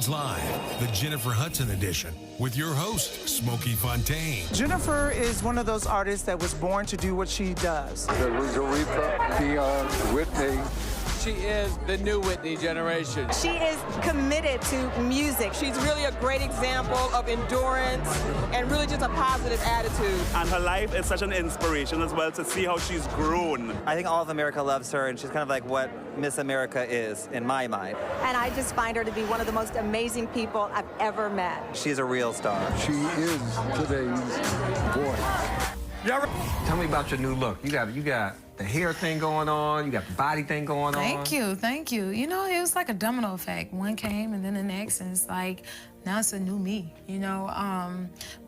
Interludes Live, the Jennifer Hudson edition, with your host, Smokey Fontaine. Jennifer is one of those artists that was born to do what she does. Aretha, Dion, Whitney. She is the new Whitney generation. She is committed to music. She's really a great example of endurance and really just a positive attitude. And her life is such an inspiration as well to see how she's grown. I think all of America loves her, and she's kind of like what Miss America is in my mind. And I just find her to be one of the most amazing people I've ever met. She's a real star. She is today's voice. Tell me about your new look. You got the hair thing going on, you got the body thing going on. Thank you. You know, it was like a domino effect. One came and then the next, and it's like, now it's a new me, you know?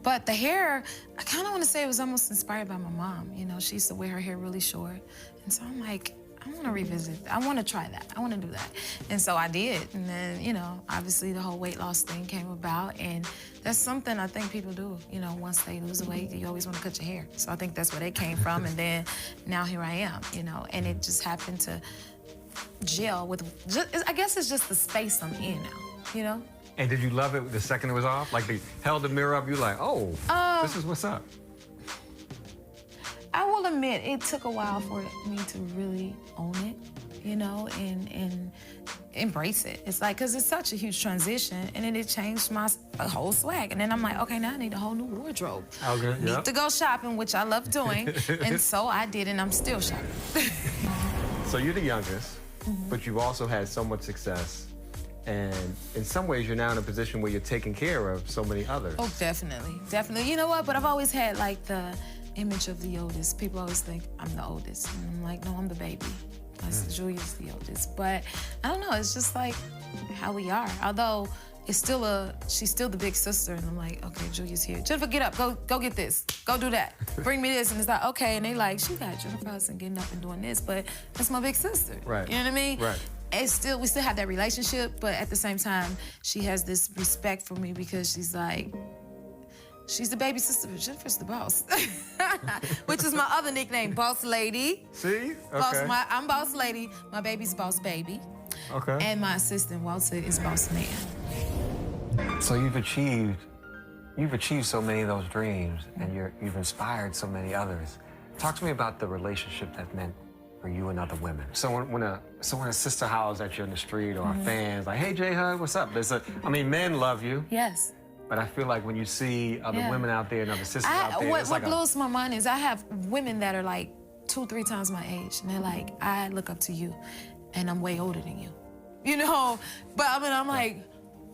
But the hair, I kind of want to say it was almost inspired by my mom. You know, she used to wear her hair really short. And so I'm like, I want to revisit. I want to try that. I want to do that. And so I did. And then, you know, obviously the whole weight loss thing came about. And that's something I think people do. You know, once they lose weight, you always want to cut your hair. So I think that's where it came from. And then now here I am, you know, and it just happened to gel with, I guess it's just the space I'm in now, you know? And did you love it the second it was off? Like they held the mirror up, you like, oh, this is what's up. I will admit, it took a while for me to really own it, you know, and embrace it. It's like, because it's such a huge transition, and then it changed my whole swag. And then I'm like, okay, now I need a whole new wardrobe. Okay, Need to go shopping, which I love doing. And so I did, and I'm still shopping. So you're the youngest, but you've also had so much success. And in some ways, you're now in a position where you're taking care of so many others. Oh, definitely, definitely. You know what? But I've always had, like, the image of the oldest. People always think I'm the oldest. And I'm like, no, I'm the baby. Julia's the oldest. But I don't know, it's just like how we are. Although it's still she's still the big sister, and I'm like, okay, Julia's here. Jennifer, get up, go get this, go do that, bring me this. And it's like, okay, and they like, she got Jennifer Hudson getting up and doing this, but that's my big sister. Right. You know what I mean? Right. It's still, we still have that relationship, but at the same time, she has this respect for me because she's like, she's the baby sister, but Jennifer's the boss. Which is my other nickname, Boss Lady. See? Okay. I'm Boss Lady, my baby's Boss Baby. Okay. And my assistant, Walter, is Boss Man. So you've achieved so many of those dreams, and you've inspired so many others. Talk to me about the relationship that meant for you and other women. So when a sister hollers at you in the street, or fans like, hey, J-Hud, what's up? I mean, men love you. Yes. But I feel like when you see other women out there and other sisters out there, it's like what blows my mind is I have women that are like 2-3 times my age, and they're like, I look up to you, and I'm way older than you. You know? But I mean, I'm like,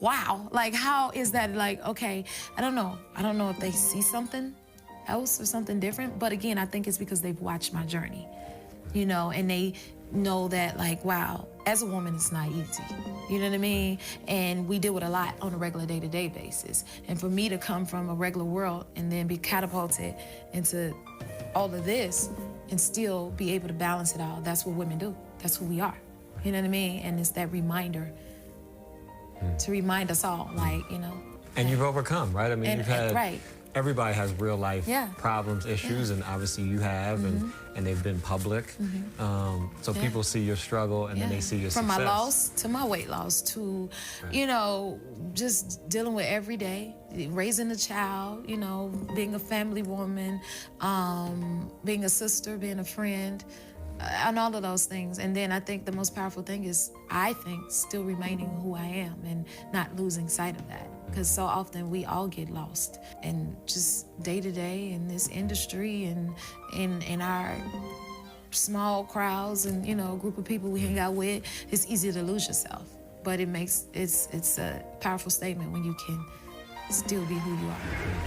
wow. Like, how is that? Like, okay, I don't know. I don't know if they see something else or something different, but again, I think it's because they've watched my journey, you know, and they know that, like, wow, as a woman, it's not easy. You know what I mean? And we deal with a lot on a regular day-to-day basis. And for me to come from a regular world and then be catapulted into all of this and still be able to balance it all, that's what women do. That's who we are. You know what I mean? And it's that reminder to remind us all, like, you know. And you've overcome, right? I mean, you've had... Right. Everybody has real life problems, issues, and obviously you have, and they've been public. So people see your struggle, and then they see your From success. my loss to my weight loss to, you know, just dealing with every day, raising a child, you know, being a family woman, being a sister, being a friend, and all of those things. And then I think the most powerful thing is, I think, still remaining who I am and not losing sight of that. Because so often we all get lost. And just day to day in this industry and in our small crowds and, you know, group of people we hang out with, it's easy to lose yourself. But it's a powerful statement when you can still be who you are,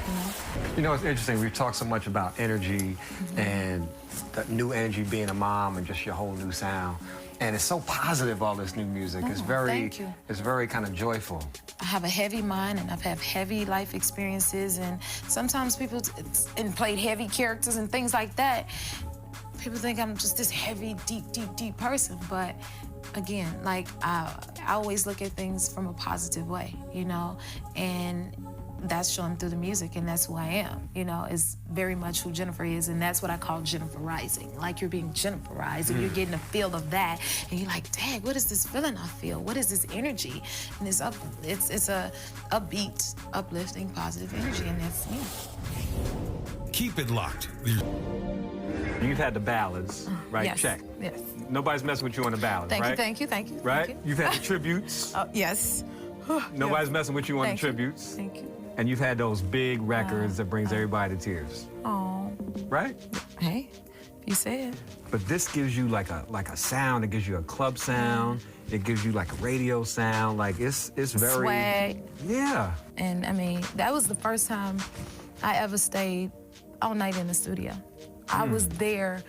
you know? You know, it's interesting. We've talked so much about energy and the new energy being a mom and just your whole new sound. And it's so positive, all this new music. It's very kind of joyful. I have a heavy mind, and I've had heavy life experiences, and sometimes people and played heavy characters and things like that. People think I'm just this heavy, deep person, but again, like I always look at things from a positive way, you know, and that's shown through the music, and that's who I am, you know, is very much who Jennifer is, and that's what I call Jennifer rising. Like you're being Jenniferized, and you're getting a feel of that, and you're like, dang, what is this feeling I feel? What is this energy? And it's a upbeat, uplifting, positive energy, and that's me. Keep it locked. You've had the ballads, right? Yes. Check. Yes. Nobody's messing with you on the ballads, right? Thank you. Right? Thank you. You've had the tributes. Yes. Nobody's messing with you on the Thank you. tributes. Thank you. And you've had those big records that brings everybody to tears. Oh. Right? Hey, you said. But this gives you like a sound. It gives you a club sound. It gives you like a radio sound. Like it's very swag. Yeah. And I mean, that was the first time I ever stayed all night in the studio. I was there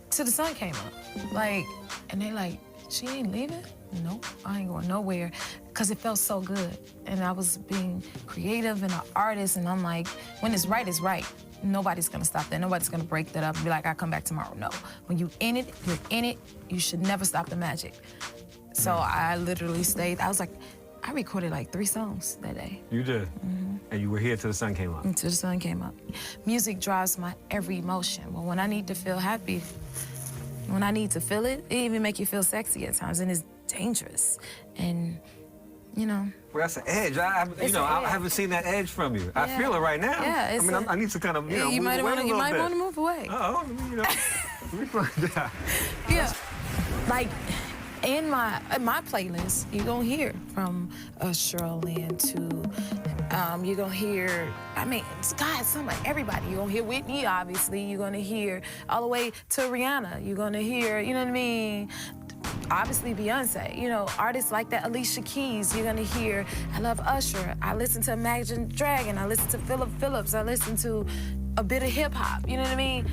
till the sun came up. Like, and they like, she ain't leaving? Nope, I ain't going nowhere. Because it felt so good. And I was being creative and an artist, and I'm like, when it's right, it's right. Nobody's gonna stop that. Nobody's gonna break that up and be like, I'll come back tomorrow. No, when you in it, you're in it. You should never stop the magic. So I literally stayed, I was like, I recorded like 3 songs that day. You did? And you were here till the sun came up? Until the sun came up. Music drives my every emotion. But when I need to feel happy, when I need to feel it, it even make you feel sexy at times, and it's dangerous. And, you know. Well, that's an edge. I haven't seen that edge from you. I feel it right now. Yeah, I mean, I need to kind of, move away a little bit. You might want to move away. Uh-oh, you know. Let me find out. Yeah. Like, in my playlist, you're gonna hear from Sherilyn to, you're gonna hear, I mean, God, everybody. You're gonna hear Whitney, obviously. You're gonna hear all the way to Rihanna. You're gonna hear, you know what I mean? Obviously Beyonce, you know, artists like that, Alicia Keys, you're gonna hear, I love Usher, I listen to Imagine Dragon, I listen to Philip Phillips, I listen to a bit of hip hop, you know what I mean?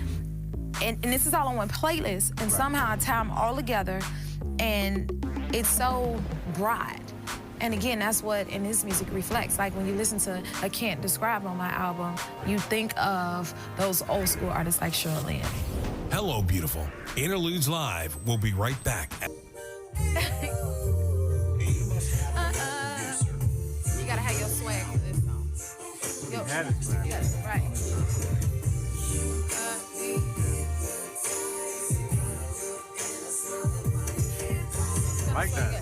And this is all on one playlist, and somehow I tie them all together, and it's so broad. And again, that's what in this music reflects. Like when you listen to I Can't Describe on my album, you think of those old school artists like Sherilyn. Hello, beautiful. Interludes Live. We'll be right back. You gotta have your swag for this song. You had it, man. Yes, right. I like that.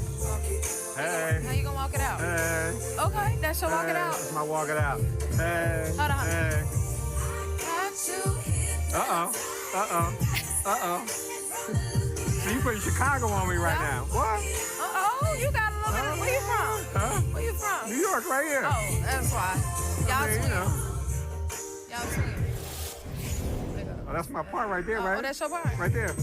Hey. How you gonna walk it out? Hey. Okay, that's your walk it out. That's my walk it out. Hey. Hold on. Hey. Got you. Uh-oh. So you putting Chicago on me right now. What? Uh-oh, you got a little bit of, where you from? Huh? Where you from? New York, right here. Oh, that's why. Y'all I mean, twin. you know. Y'all twin. Oh, that's my part right there, right? Oh, that's your part? Right there.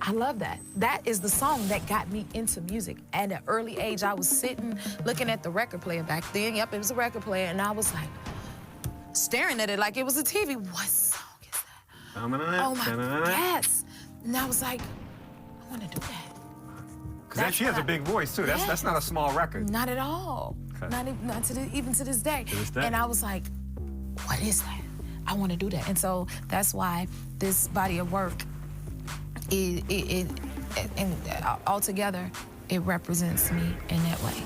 I love that. That is the song that got me into music. At an early age, I was sitting, looking at the record player back then. Yep, it was a record player, and I was like, staring at it like it was a TV. What song is that? Oh my, yes. And I was like, I want to do that. Because she has a big voice, too. That's not a small record. Not at all. Okay. Not even to this day. To this day. And I was like, what is that? I want to do that. And so that's why this body of work, altogether, it represents me in that way.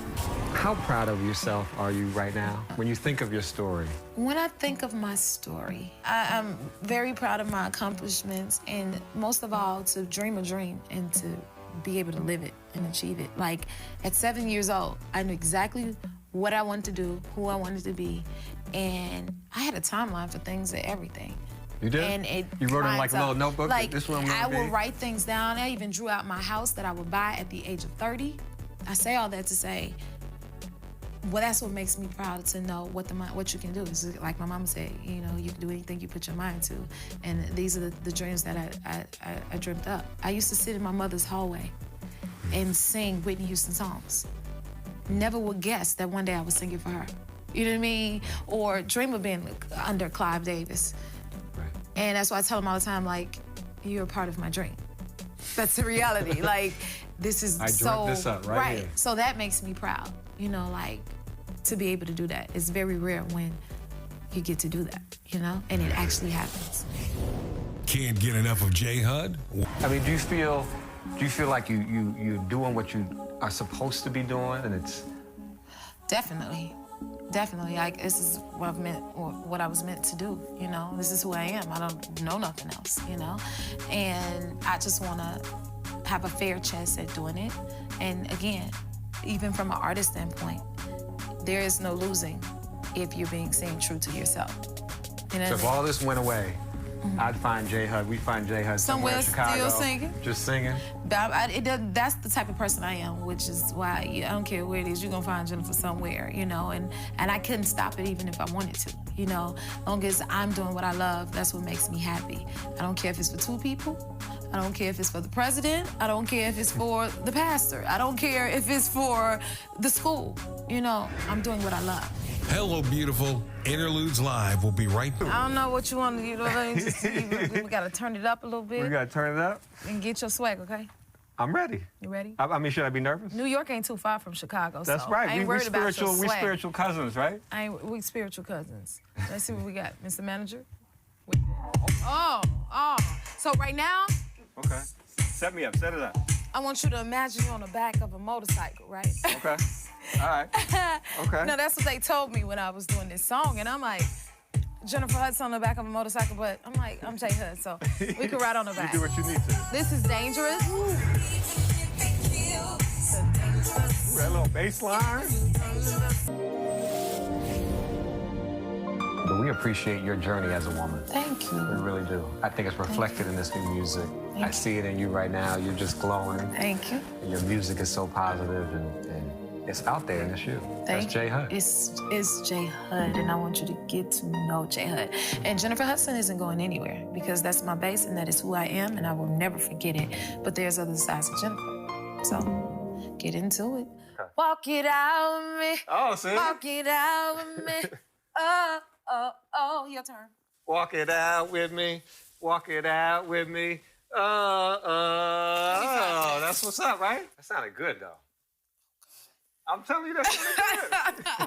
How proud of yourself are you right now when you think of your story? When I think of my story, I'm very proud of my accomplishments, and most of all, to dream a dream and to be able to live it and achieve it. Like, at 7 years old, I knew exactly what I wanted to do, who I wanted to be, and I had a timeline for things and everything. You did? And you wrote in like a little notebook? Like, this one I would write things down. I even drew out my house that I would buy at the age of 30. I say all that to say, well, that's what makes me proud, to know what you can do. It's like my mama said, you know, you can do anything you put your mind to. And these are the dreams that I dreamt up. I used to sit in my mother's hallway and sing Whitney Houston songs. Never would guess that one day I was singing for her. You know what I mean? Or dream of being under Clive Davis. Right. And that's why I tell him all the time, like, you're a part of my dream. That's the reality. Like, this is I dreamt this up right here. So that makes me proud. You know, like, to be able to do that. It's very rare when you get to do that, you know? And it actually happens. Can't get enough of J. Hud? I mean, do you feel Do you feel like you're doing what you are supposed to be doing, and it's... Definitely. Definitely. Like, this is what what I was meant to do, you know? This is who I am. I don't know nothing else, you know? And I just want to have a fair chance at doing it. And again, even from an artist standpoint, there is no losing if you're staying true to yourself. You know So if all this went away, I'd find J. Hud. We'd find J. Hud somewhere in Chicago. Still singing. Just singing. That's the type of person I am, which is why I don't care where it is, you're gonna find Jennifer somewhere, you know, and I couldn't stop it even if I wanted to, you know. As long as I'm doing what I love, that's what makes me happy. I don't care if it's for 2 people. I don't care if it's for the president. I don't care if it's for the pastor. I don't care if it's for the school. You know, I'm doing what I love. Hello, beautiful. Interludes Live will be right back. I don't know what you want to do. We got to turn it up a little bit. We got to turn it up? And get your swag, okay? I'm ready. You ready? I mean, should I be nervous? New York ain't too far from Chicago, That's so right. I ain't worried about your swag. We spiritual cousins, right? We spiritual cousins. Let's see what we got, Mr. Manager. Oh. So right now... Okay. Set me up. Set it up. I want you to imagine you're on the back of a motorcycle, right? Okay. All right. Okay. No, that's what they told me when I was doing this song, and I'm like, Jennifer Hudson on the back of a motorcycle, but I'm like, I'm J. Hud, so we can ride on the back. You do what you need to. This is dangerous. Ooh, that little bass line. But we appreciate your journey as a woman. Thank you. We really do. I think it's reflected in this new music. I see it in you right now. You're just glowing. Thank you. And your music is so positive, and it's out there, and it's you. That's J. Hud. It's J. Hud, and I want you to get to know J. Hud. And Jennifer Hudson isn't going anywhere because that's my base, and that is who I am, and I will never forget it. But there's other sides of Jennifer. So get into it. Okay. Walk it out with me. Oh, see? Walk it out with me. Oh, your turn. Walk it out with me. Walk it out with me. That's what's up, right? That sounded good, though. I'm telling you, that sounded good.